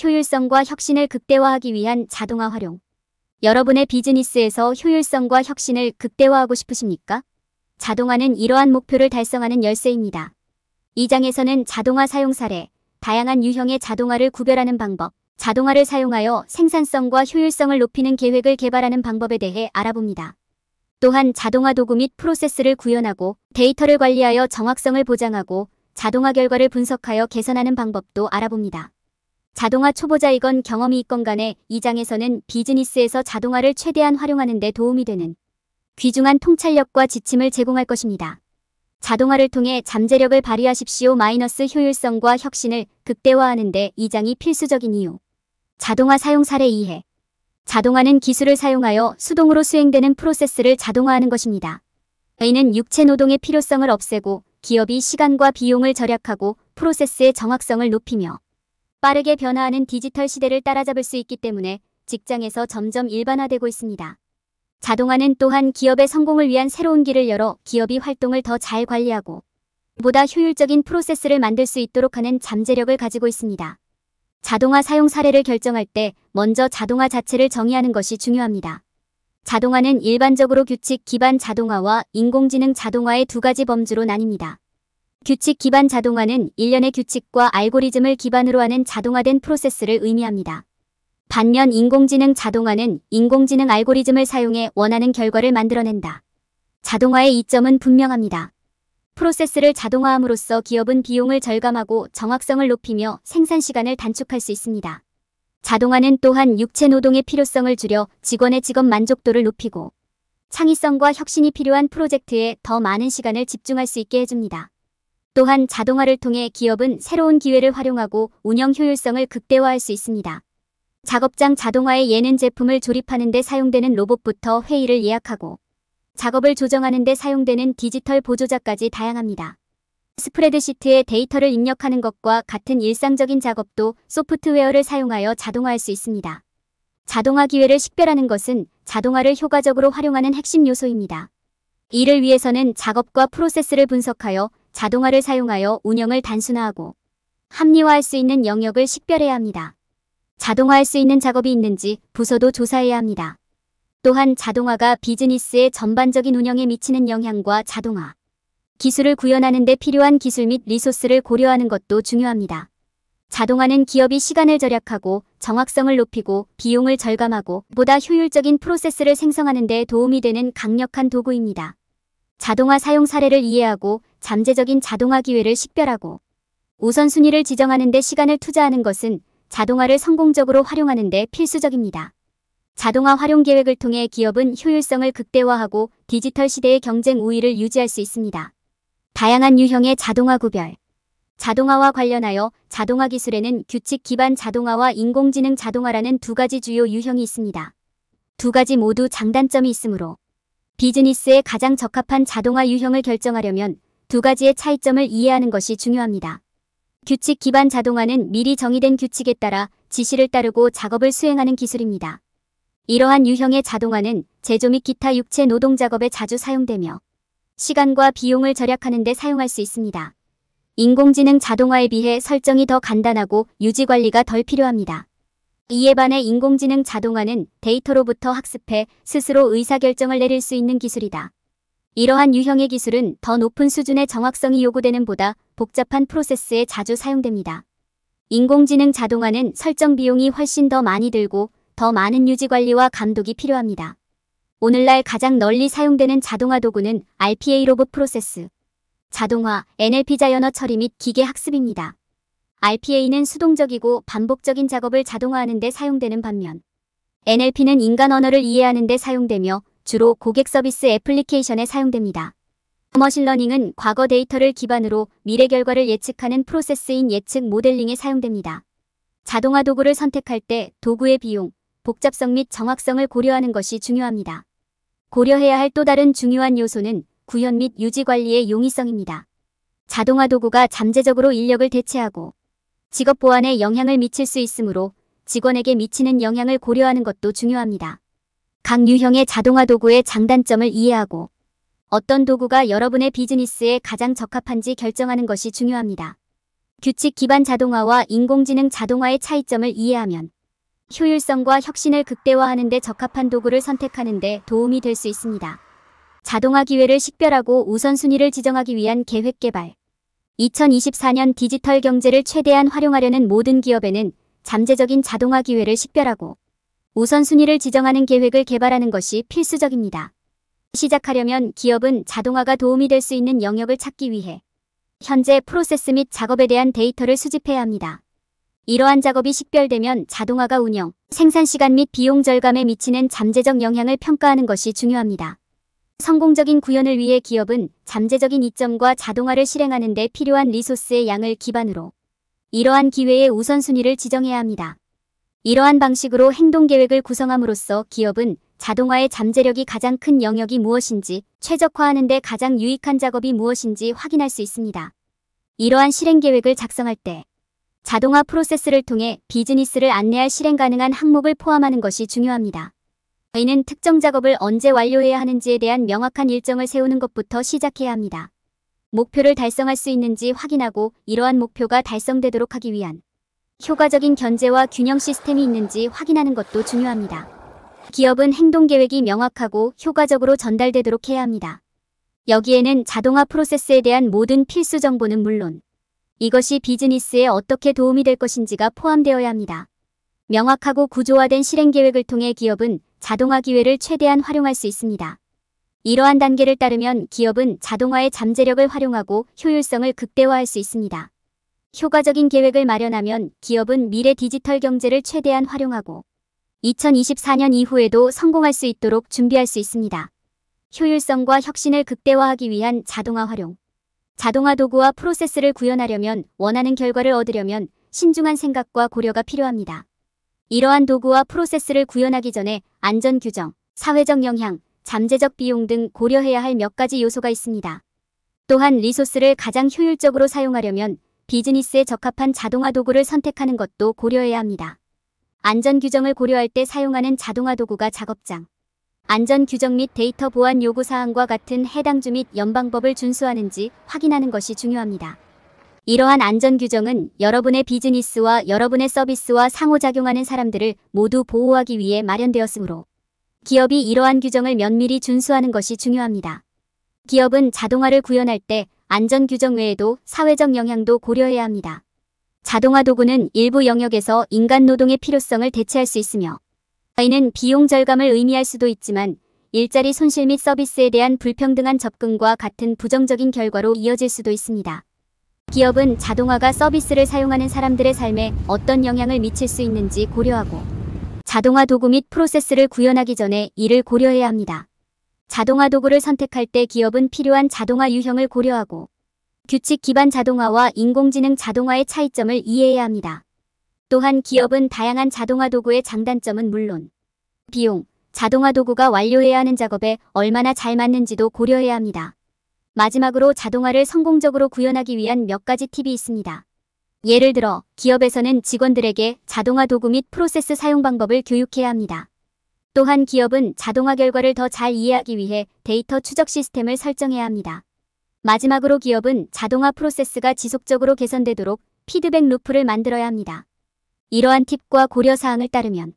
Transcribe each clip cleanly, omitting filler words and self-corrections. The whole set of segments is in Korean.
효율성과 혁신을 극대화하기 위한 자동화 활용. 여러분의 비즈니스에서 효율성과 혁신을 극대화하고 싶으십니까? 자동화는 이러한 목표를 달성하는 열쇠입니다. 이 장에서는 자동화 사용 사례, 다양한 유형의 자동화를 구별하는 방법, 자동화를 사용하여 생산성과 효율성을 높이는 계획을 개발하는 방법에 대해 알아봅니다. 또한 자동화 도구 및 프로세스를 구현하고 데이터를 관리하여 정확성을 보장하고 자동화 결과를 분석하여 개선하는 방법도 알아봅니다. 자동화 초보자이건 경험이 있건 간에 이 장에서는 비즈니스에서 자동화를 최대한 활용하는 데 도움이 되는 귀중한 통찰력과 지침을 제공할 것입니다. 자동화를 통해 잠재력을 발휘하십시오. 효율성과 혁신을 극대화하는 데 이 장이 필수적인 이유. 자동화 사용 사례 이해. 자동화는 기술을 사용하여 수동으로 수행되는 프로세스를 자동화하는 것입니다. 이는 육체 노동의 필요성을 없애고 기업이 시간과 비용을 절약하고 프로세스의 정확성을 높이며 빠르게 변화하는 디지털 시대를 따라잡을 수 있기 때문에 직장에서 점점 일반화되고 있습니다. 자동화는 또한 기업의 성공을 위한 새로운 길을 열어 기업이 활동을 더 잘 관리하고 보다 효율적인 프로세스를 만들 수 있도록 하는 잠재력을 가지고 있습니다. 자동화 사용 사례를 결정할 때 먼저 자동화 자체를 정의하는 것이 중요합니다. 자동화는 일반적으로 규칙 기반 자동화와 인공지능 자동화의 두 가지 범주로 나뉩니다. 규칙 기반 자동화는 일련의 규칙과 알고리즘을 기반으로 하는 자동화된 프로세스를 의미합니다. 반면 인공지능 자동화는 인공지능 알고리즘을 사용해 원하는 결과를 만들어낸다. 자동화의 이점은 분명합니다. 프로세스를 자동화함으로써 기업은 비용을 절감하고 정확성을 높이며 생산 시간을 단축할 수 있습니다. 자동화는 또한 육체 노동의 필요성을 줄여 직원의 직업 만족도를 높이고 창의성과 혁신이 필요한 프로젝트에 더 많은 시간을 집중할 수 있게 해줍니다. 또한 자동화를 통해 기업은 새로운 기회를 활용하고 운영 효율성을 극대화할 수 있습니다. 작업장 자동화의 예는 제품을 조립하는 데 사용되는 로봇부터 회의를 예약하고 작업을 조정하는 데 사용되는 디지털 보조자까지 다양합니다. 스프레드시트에 데이터를 입력하는 것과 같은 일상적인 작업도 소프트웨어를 사용하여 자동화할 수 있습니다. 자동화 기회를 식별하는 것은 자동화를 효과적으로 활용하는 핵심 요소입니다. 이를 위해서는 작업과 프로세스를 분석하여 자동화를 사용하여 운영을 단순화하고 합리화할 수 있는 영역을 식별해야 합니다. 자동화할 수 있는 작업이 있는지 부서도 조사해야 합니다. 또한 자동화가 비즈니스의 전반적인 운영에 미치는 영향과 자동화 기술을 구현하는 데 필요한 기술 및 리소스를 고려하는 것도 중요합니다. 자동화는 기업이 시간을 절약하고 정확성을 높이고 비용을 절감하고 보다 효율적인 프로세스를 생성하는 데 도움이 되는 강력한 도구입니다. 자동화 사용 사례를 이해하고 잠재적인 자동화 기회를 식별하고 우선순위를 지정하는 데 시간을 투자하는 것은 자동화를 성공적으로 활용하는 데 필수적입니다. 자동화 활용 계획을 통해 기업은 효율성을 극대화하고 디지털 시대의 경쟁 우위를 유지할 수 있습니다. 다양한 유형의 자동화 구별. 자동화와 관련하여 자동화 기술에는 규칙 기반 자동화와 인공지능 자동화라는 두 가지 주요 유형이 있습니다. 두 가지 모두 장단점이 있으므로 비즈니스에 가장 적합한 자동화 유형을 결정하려면 두 가지의 차이점을 이해하는 것이 중요합니다. 규칙 기반 자동화는 미리 정의된 규칙에 따라 지시를 따르고 작업을 수행하는 기술입니다. 이러한 유형의 자동화는 제조 및 기타 육체 노동 작업에 자주 사용되며 시간과 비용을 절약하는 데 사용할 수 있습니다. 인공지능 자동화에 비해 설정이 더 간단하고 유지 관리가 덜 필요합니다. 이에 반해 인공지능 자동화는 데이터로부터 학습해 스스로 의사결정을 내릴 수 있는 기술이다. 이러한 유형의 기술은 더 높은 수준의 정확성이 요구되는 보다 복잡한 프로세스에 자주 사용됩니다. 인공지능 자동화는 설정 비용이 훨씬 더 많이 들고 더 많은 유지 관리와 감독이 필요합니다. 오늘날 가장 널리 사용되는 자동화 도구는 RPA 로봇 프로세스, 자동화, NLP 자연어 처리 및 기계 학습입니다. RPA는 수동적이고 반복적인 작업을 자동화하는 데 사용되는 반면 NLP는 인간 언어를 이해하는 데 사용되며 주로 고객 서비스 애플리케이션에 사용됩니다. 머신러닝은 과거 데이터를 기반으로 미래 결과를 예측하는 프로세스인 예측 모델링에 사용됩니다. 자동화 도구를 선택할 때 도구의 비용, 복잡성 및 정확성을 고려하는 것이 중요합니다. 고려해야 할 또 다른 중요한 요소는 구현 및 유지 관리의 용이성입니다. 자동화 도구가 잠재적으로 인력을 대체하고 직업 보안에 영향을 미칠 수 있으므로 직원에게 미치는 영향을 고려하는 것도 중요합니다. 각 유형의 자동화 도구의 장단점을 이해하고 어떤 도구가 여러분의 비즈니스에 가장 적합한지 결정하는 것이 중요합니다. 규칙 기반 자동화와 인공지능 자동화의 차이점을 이해하면 효율성과 혁신을 극대화하는 데 적합한 도구를 선택하는 데 도움이 될 수 있습니다. 자동화 기회를 식별하고 우선순위를 지정하기 위한 계획 개발. 2024년 디지털 경제를 최대한 활용하려는 모든 기업에는 잠재적인 자동화 기회를 식별하고 우선순위를 지정하는 계획을 개발하는 것이 필수적입니다. 시작하려면 기업은 자동화가 도움이 될 수 있는 영역을 찾기 위해 현재 프로세스 및 작업에 대한 데이터를 수집해야 합니다. 이러한 작업이 식별되면 자동화가 운영, 생산 시간 및 비용 절감에 미치는 잠재적 영향을 평가하는 것이 중요합니다. 성공적인 구현을 위해 기업은 잠재적인 이점과 자동화를 실행하는 데 필요한 리소스의 양을 기반으로 이러한 기회의 우선순위를 지정해야 합니다. 이러한 방식으로 행동계획을 구성함으로써 기업은 자동화의 잠재력이 가장 큰 영역이 무엇인지, 최적화하는 데 가장 유익한 작업이 무엇인지 확인할 수 있습니다. 이러한 실행계획을 작성할 때 자동화 프로세스를 통해 비즈니스를 안내할 실행 가능한 항목을 포함하는 것이 중요합니다. 이는 특정 작업을 언제 완료해야 하는지에 대한 명확한 일정을 세우는 것부터 시작해야 합니다. 목표를 달성할 수 있는지 확인하고 이러한 목표가 달성되도록 하기 위한 효과적인 견제와 균형 시스템이 있는지 확인하는 것도 중요합니다. 기업은 행동계획이 명확하고 효과적으로 전달되도록 해야 합니다. 여기에는 자동화 프로세스에 대한 모든 필수 정보는 물론 이것이 비즈니스에 어떻게 도움이 될 것인지가 포함되어야 합니다. 명확하고 구조화된 실행계획을 통해 기업은 자동화 기회를 최대한 활용할 수 있습니다. 이러한 단계를 따르면 기업은 자동화의 잠재력을 활용하고 효율성을 극대화할 수 있습니다. 효과적인 계획을 마련하면 기업은 미래 디지털 경제를 최대한 활용하고 2024년 이후에도 성공할 수 있도록 준비할 수 있습니다. 효율성과 혁신을 극대화하기 위한 자동화 활용. 자동화 도구와 프로세스를 구현하려면 원하는 결과를 얻으려면 신중한 생각과 고려가 필요합니다. 이러한 도구와 프로세스를 구현하기 전에 안전 규정, 사회적 영향, 잠재적 비용 등 고려해야 할 몇 가지 요소가 있습니다. 또한 리소스를 가장 효율적으로 사용하려면 비즈니스에 적합한 자동화 도구를 선택하는 것도 고려해야 합니다. 안전 규정을 고려할 때 사용하는 자동화 도구가 작업장, 안전 규정 및 데이터 보안 요구 사항과 같은 해당 주 및 연방법을 준수하는지 확인하는 것이 중요합니다. 이러한 안전 규정은 여러분의 비즈니스와 여러분의 서비스와 상호작용하는 사람들을 모두 보호하기 위해 마련되었으므로 기업이 이러한 규정을 면밀히 준수하는 것이 중요합니다. 기업은 자동화를 구현할 때 안전 규정 외에도 사회적 영향도 고려해야 합니다. 자동화 도구는 일부 영역에서 인간 노동의 필요성을 대체할 수 있으며 이는 비용 절감을 의미할 수도 있지만 일자리 손실 및 서비스에 대한 불평등한 접근과 같은 부정적인 결과로 이어질 수도 있습니다. 기업은 자동화가 서비스를 사용하는 사람들의 삶에 어떤 영향을 미칠 수 있는지 고려하고 자동화 도구 및 프로세스를 구현하기 전에 이를 고려해야 합니다. 자동화 도구를 선택할 때 기업은 필요한 자동화 유형을 고려하고 규칙 기반 자동화와 인공지능 자동화의 차이점을 이해해야 합니다. 또한 기업은 다양한 자동화 도구의 장단점은 물론 비용, 자동화 도구가 완료해야 하는 작업에 얼마나 잘 맞는지도 고려해야 합니다. 마지막으로 자동화를 성공적으로 구현하기 위한 몇 가지 팁이 있습니다. 예를 들어 기업에서는 직원들에게 자동화 도구 및 프로세스 사용 방법을 교육해야 합니다. 또한 기업은 자동화 결과를 더 잘 이해하기 위해 데이터 추적 시스템을 설정해야 합니다. 마지막으로 기업은 자동화 프로세스가 지속적으로 개선되도록 피드백 루프를 만들어야 합니다. 이러한 팁과 고려사항을 따르면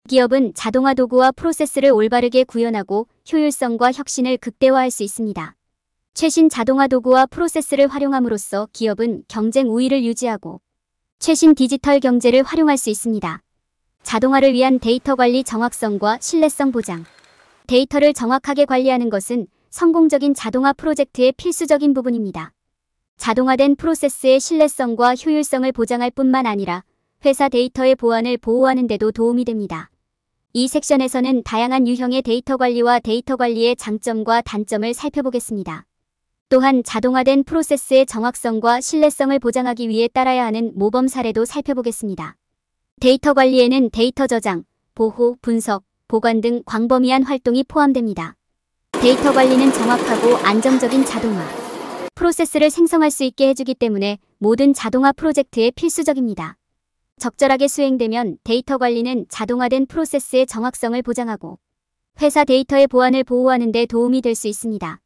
기업은 자동화 도구와 프로세스를 올바르게 구현하고 효율성과 혁신을 극대화할 수 있습니다. 최신 자동화 도구와 프로세스를 활용함으로써 기업은 경쟁 우위를 유지하고 최신 디지털 경제를 활용할 수 있습니다. 자동화를 위한 데이터 관리 정확성과 신뢰성 보장. 데이터를 정확하게 관리하는 것은 성공적인 자동화 프로젝트의 필수적인 부분입니다. 자동화된 프로세스의 신뢰성과 효율성을 보장할 뿐만 아니라 회사 데이터의 보안을 보호하는 데도 도움이 됩니다. 이 섹션에서는 다양한 유형의 데이터 관리와 데이터 관리의 장점과 단점을 살펴보겠습니다. 또한 자동화된 프로세스의 정확성과 신뢰성을 보장하기 위해 따라야 하는 모범 사례도 살펴보겠습니다. 데이터 관리에는 데이터 저장, 보호, 분석, 보관 등 광범위한 활동이 포함됩니다. 데이터 관리는 정확하고 안정적인 자동화 프로세스를 생성할 수 있게 해주기 때문에 모든 자동화 프로젝트에 필수적입니다. 적절하게 수행되면 데이터 관리는 자동화된 프로세스의 정확성을 보장하고 회사 데이터의 보안을 보호하는 데 도움이 될 수 있습니다.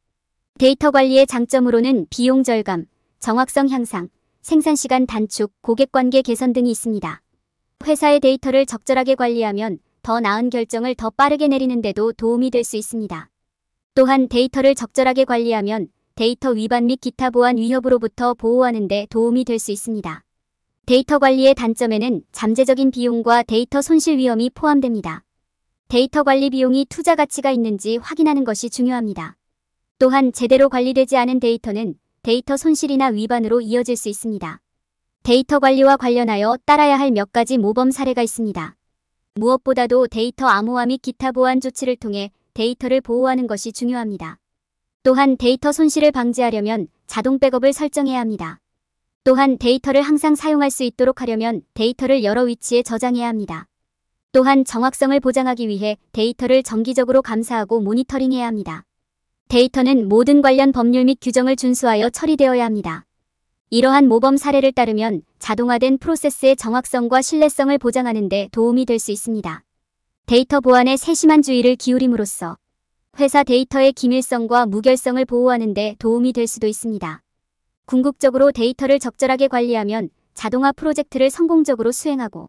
데이터 관리의 장점으로는 비용 절감, 정확성 향상, 생산시간 단축, 고객관계 개선 등이 있습니다. 회사의 데이터를 적절하게 관리하면 더 나은 결정을 더 빠르게 내리는 데도 도움이 될 수 있습니다. 또한 데이터를 적절하게 관리하면 데이터 위반 및 기타 보안 위협으로부터 보호하는 데 도움이 될 수 있습니다. 데이터 관리의 단점에는 잠재적인 비용과 데이터 손실 위험이 포함됩니다. 데이터 관리 비용이 투자 가치가 있는지 확인하는 것이 중요합니다. 또한 제대로 관리되지 않은 데이터는 데이터 손실이나 위반으로 이어질 수 있습니다. 데이터 관리와 관련하여 따라야 할 몇 가지 모범 사례가 있습니다. 무엇보다도 데이터 암호화 및 기타 보안 조치를 통해 데이터를 보호하는 것이 중요합니다. 또한 데이터 손실을 방지하려면 자동 백업을 설정해야 합니다. 또한 데이터를 항상 사용할 수 있도록 하려면 데이터를 여러 위치에 저장해야 합니다. 또한 정확성을 보장하기 위해 데이터를 정기적으로 감사하고 모니터링해야 합니다. 데이터는 모든 관련 법률 및 규정을 준수하여 처리되어야 합니다. 이러한 모범 사례를 따르면 자동화된 프로세스의 정확성과 신뢰성을 보장하는 데 도움이 될 수 있습니다. 데이터 보안에 세심한 주의를 기울임으로써 회사 데이터의 기밀성과 무결성을 보호하는 데 도움이 될 수도 있습니다. 궁극적으로 데이터를 적절하게 관리하면 자동화 프로젝트를 성공적으로 수행하고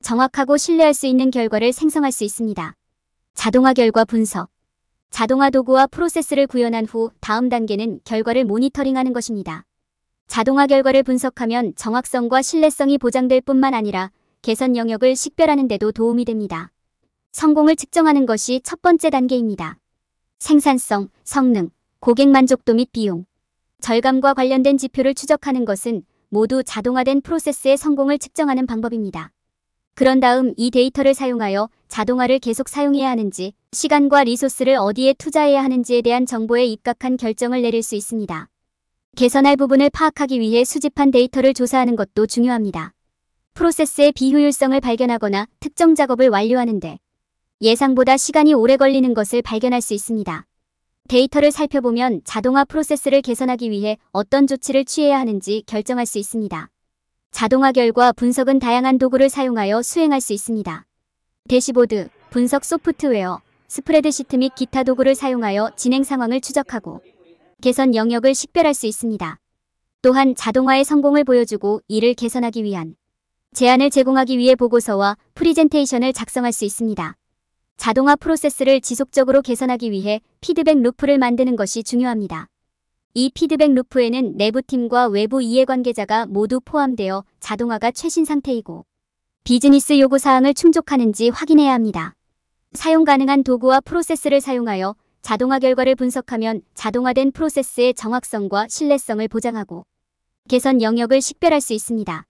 정확하고 신뢰할 수 있는 결과를 생성할 수 있습니다. 자동화 결과 분석. 자동화 도구와 프로세스를 구현한 후 다음 단계는 결과를 모니터링하는 것입니다. 자동화 결과를 분석하면 정확성과 신뢰성이 보장될 뿐만 아니라 개선 영역을 식별하는 데도 도움이 됩니다. 성공을 측정하는 것이 첫 번째 단계입니다. 생산성, 성능, 고객 만족도 및 비용, 절감과 관련된 지표를 추적하는 것은 모두 자동화된 프로세스의 성공을 측정하는 방법입니다. 그런 다음 이 데이터를 사용하여 자동화를 계속 사용해야 하는지, 시간과 리소스를 어디에 투자해야 하는지에 대한 정보에 입각한 결정을 내릴 수 있습니다. 개선할 부분을 파악하기 위해 수집한 데이터를 조사하는 것도 중요합니다. 프로세스의 비효율성을 발견하거나 특정 작업을 완료하는데 예상보다 시간이 오래 걸리는 것을 발견할 수 있습니다. 데이터를 살펴보면 자동화 프로세스를 개선하기 위해 어떤 조치를 취해야 하는지 결정할 수 있습니다. 자동화 결과 분석은 다양한 도구를 사용하여 수행할 수 있습니다. 대시보드, 분석 소프트웨어, 스프레드시트 및 기타 도구를 사용하여 진행 상황을 추적하고 개선 영역을 식별할 수 있습니다. 또한 자동화의 성공을 보여주고 이를 개선하기 위한 제안을 제공하기 위해 보고서와 프리젠테이션을 작성할 수 있습니다. 자동화 프로세스를 지속적으로 개선하기 위해 피드백 루프를 만드는 것이 중요합니다. 이 피드백 루프에는 내부팀과 외부 이해관계자가 모두 포함되어 자동화가 최신 상태이고 비즈니스 요구사항을 충족하는지 확인해야 합니다. 사용 가능한 도구와 프로세스를 사용하여 자동화 결과를 분석하면 자동화된 프로세스의 정확성과 신뢰성을 보장하고 개선 영역을 식별할 수 있습니다.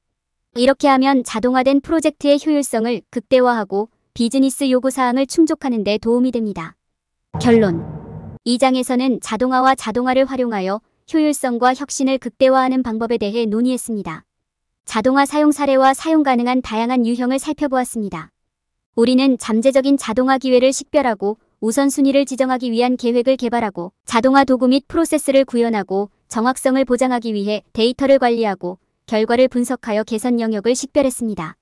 이렇게 하면 자동화된 프로젝트의 효율성을 극대화하고 비즈니스 요구사항을 충족하는 데 도움이 됩니다. 결론. 이 장에서는 자동화와 자동화를 활용하여 효율성과 혁신을 극대화하는 방법에 대해 논의했습니다. 자동화 사용 사례와 사용 가능한 다양한 유형을 살펴보았습니다. 우리는 잠재적인 자동화 기회를 식별하고 우선순위를 지정하기 위한 계획을 개발하고 자동화 도구 및 프로세스를 구현하고 정확성을 보장하기 위해 데이터를 관리하고 결과를 분석하여 개선 영역을 식별했습니다.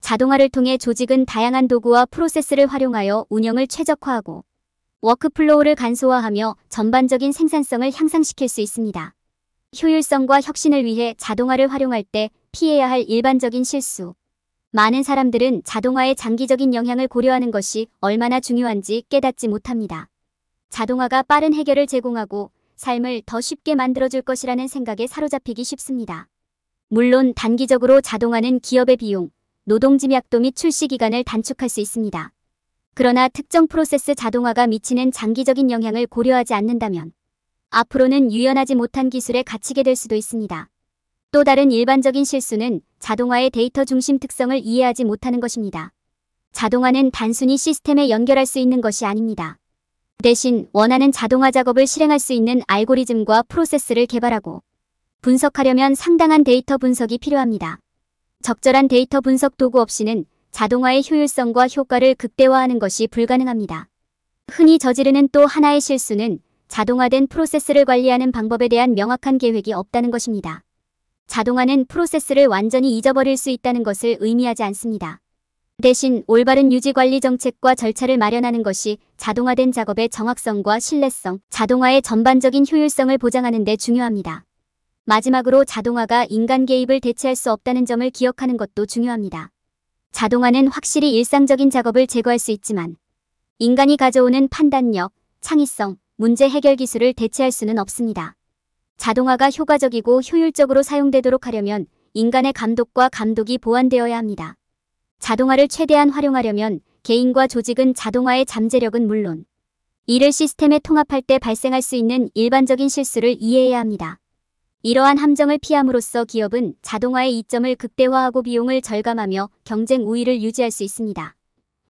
자동화를 통해 조직은 다양한 도구와 프로세스를 활용하여 운영을 최적화하고 워크플로우를 간소화하며 전반적인 생산성을 향상시킬 수 있습니다. 효율성과 혁신을 위해 자동화를 활용할 때 피해야 할 일반적인 실수. 많은 사람들은 자동화의 장기적인 영향을 고려하는 것이 얼마나 중요한지 깨닫지 못합니다. 자동화가 빠른 해결을 제공하고 삶을 더 쉽게 만들어줄 것이라는 생각에 사로잡히기 쉽습니다. 물론 단기적으로 자동화는 기업의 비용, 노동짐약도 및 출시 기간을 단축할 수 있습니다. 그러나 특정 프로세스 자동화가 미치는 장기적인 영향을 고려하지 않는다면 앞으로는 유연하지 못한 기술에 갇히게 될 수도 있습니다. 또 다른 일반적인 실수는 자동화의 데이터 중심 특성을 이해하지 못하는 것입니다. 자동화는 단순히 시스템에 연결할 수 있는 것이 아닙니다. 대신 원하는 자동화 작업을 실행할 수 있는 알고리즘과 프로세스를 개발하고 분석하려면 상당한 데이터 분석이 필요합니다. 적절한 데이터 분석 도구 없이는 자동화의 효율성과 효과를 극대화하는 것이 불가능합니다. 흔히 저지르는 또 하나의 실수는 자동화된 프로세스를 관리하는 방법에 대한 명확한 계획이 없다는 것입니다. 자동화는 프로세스를 완전히 잊어버릴 수 있다는 것을 의미하지 않습니다. 대신 올바른 유지 관리 정책과 절차를 마련하는 것이 자동화된 작업의 정확성과 신뢰성, 자동화의 전반적인 효율성을 보장하는 데 중요합니다. 마지막으로 자동화가 인간 개입을 대체할 수 없다는 점을 기억하는 것도 중요합니다. 자동화는 확실히 일상적인 작업을 제거할 수 있지만 인간이 가져오는 판단력, 창의성, 문제 해결 기술을 대체할 수는 없습니다. 자동화가 효과적이고 효율적으로 사용되도록 하려면 인간의 감독과 감독이 보완되어야 합니다. 자동화를 최대한 활용하려면 개인과 조직은 자동화의 잠재력은 물론 이를 시스템에 통합할 때 발생할 수 있는 일반적인 실수를 이해해야 합니다. 이러한 함정을 피함으로써 기업은 자동화의 이점을 극대화하고 비용을 절감하며 경쟁 우위를 유지할 수 있습니다.